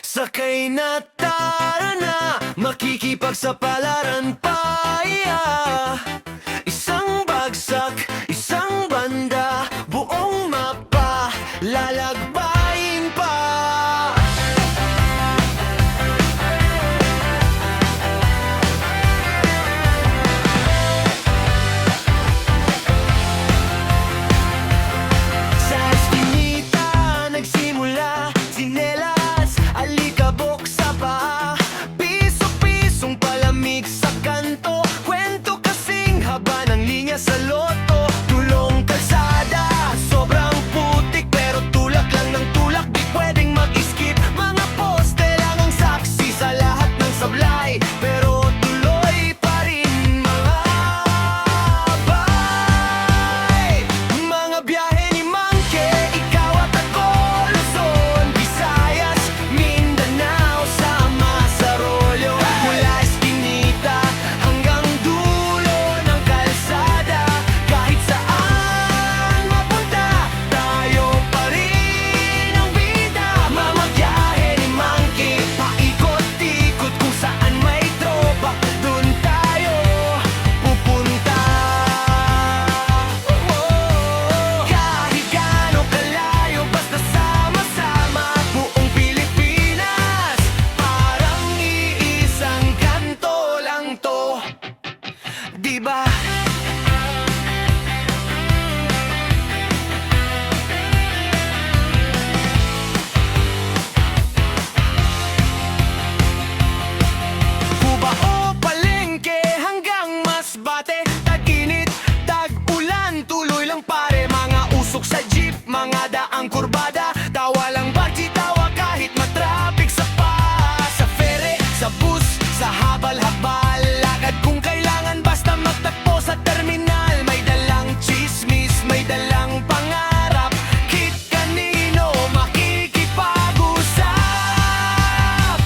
Sakay na tara na, makikipagsapalaran pa, yeah. Isang bagsak, isang banda, buong mapa, lalagbayin pa. Sa eskinita nagsimula, sinelas, alikabok sa paa, piso-pisong palamig sa kanto, kwento kasing haba ng linya sa loto. Tulong kalsada, sobrang putik pero tulak lang ng tulak, di pwedeng mag-skip. Mga poste lang ang saksi sa lahat ng sablay, pero tuloy pa rin mga bay. Mga biyahe ni Monkey, ikaw at ako, Luzon, Visayas, Mindanao, sama sa rolyo. Mula eskinita hanggang dulo ng kalsada, kahit saan mapunta, tayo pa rin ang bida. Mga biyahe ni Monkey, paikot-ikot kung saan may tropa, dun tayo pupunta. Kahit gaano kalayo, basta sama-sama, buong Pilipinas, parang iisang kanto lang to, diba? Cubao, Palengke hanggang Masbate, tag-init, tag-ulan, tuloy lang pare. Mga usok sa jeep, mga daang kurbada, tawa lang bagsi tawa kahit matraffic sa sa fere, sa bus, sa habal-habal, lakad kung kailangan basta magtagpo sa terminal. May dalang chismis, may dalang pangarap, kit kanino makikipag-usap.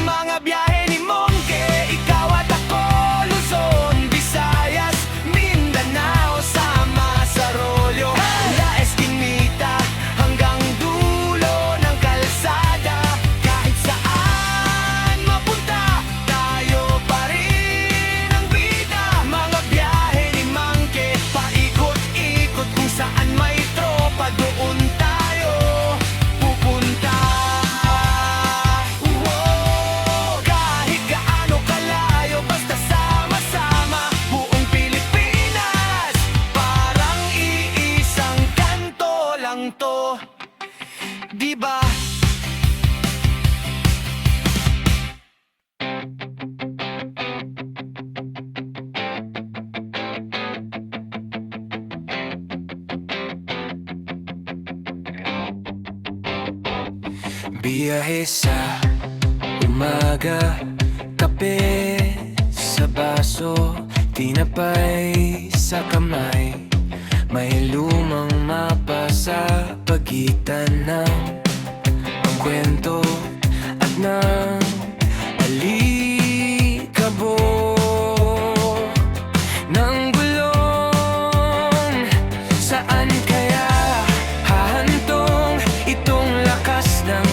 Mga biyahe ni Monkey, ikaw at ako, Luzon, Visayas, Mindanao, sama sa rolyo. Mula eskinita hanggang dulo ng kalsada, kahit saan mapunta, tayo pa rin ang bida. Mga biyahe ni Monkey, paikot-ikot kung saan may tropa, doon tayo pupunta. Kahit gaano kalayo, basta sama-sama, buong Pilipinas, parang iisang kanto lang to, diba? Biyahe sa umaga, kape sa baso, tinapay sa kamay, may lumang mapa sa pagitan ng ang kwento at ng alikabok ng gulong. Saan kaya hahantong itong lakas ng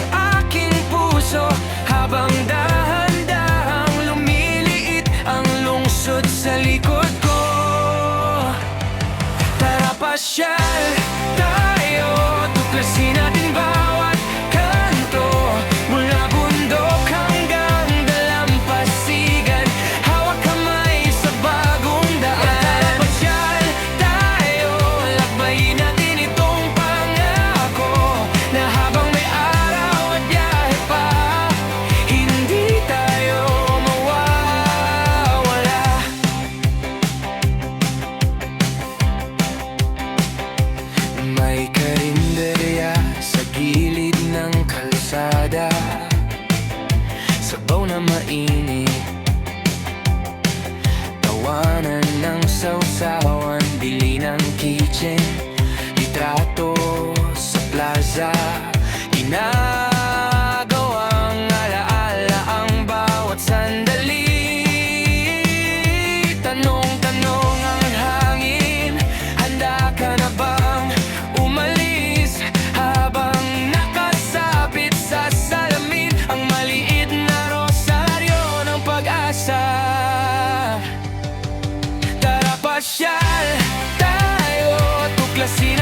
aking puso, habang dahan-dahang lumiliit ang lungsod sa likod ko? Tara pasyal tayo, tuklasin natin bawat kanto, mula bundok hanggang dalampasigan, hawak kamay sa bagong daan. Tara pasyal tayo, lakbayin natin itong pangako, na habang may araw at biyahe pa, hindi tayo mawawala. May karinderya sa gilid ng kalsada, sabaw na mainit, tawanan ng sawsawan, bili ng kitchen, litrato sa plaza, ginagawang alaala ang bawat sandali. Tanong-tanong ang hangin, handa ka na bang umalis? Habang nakasabit sa salamin ang tuklasin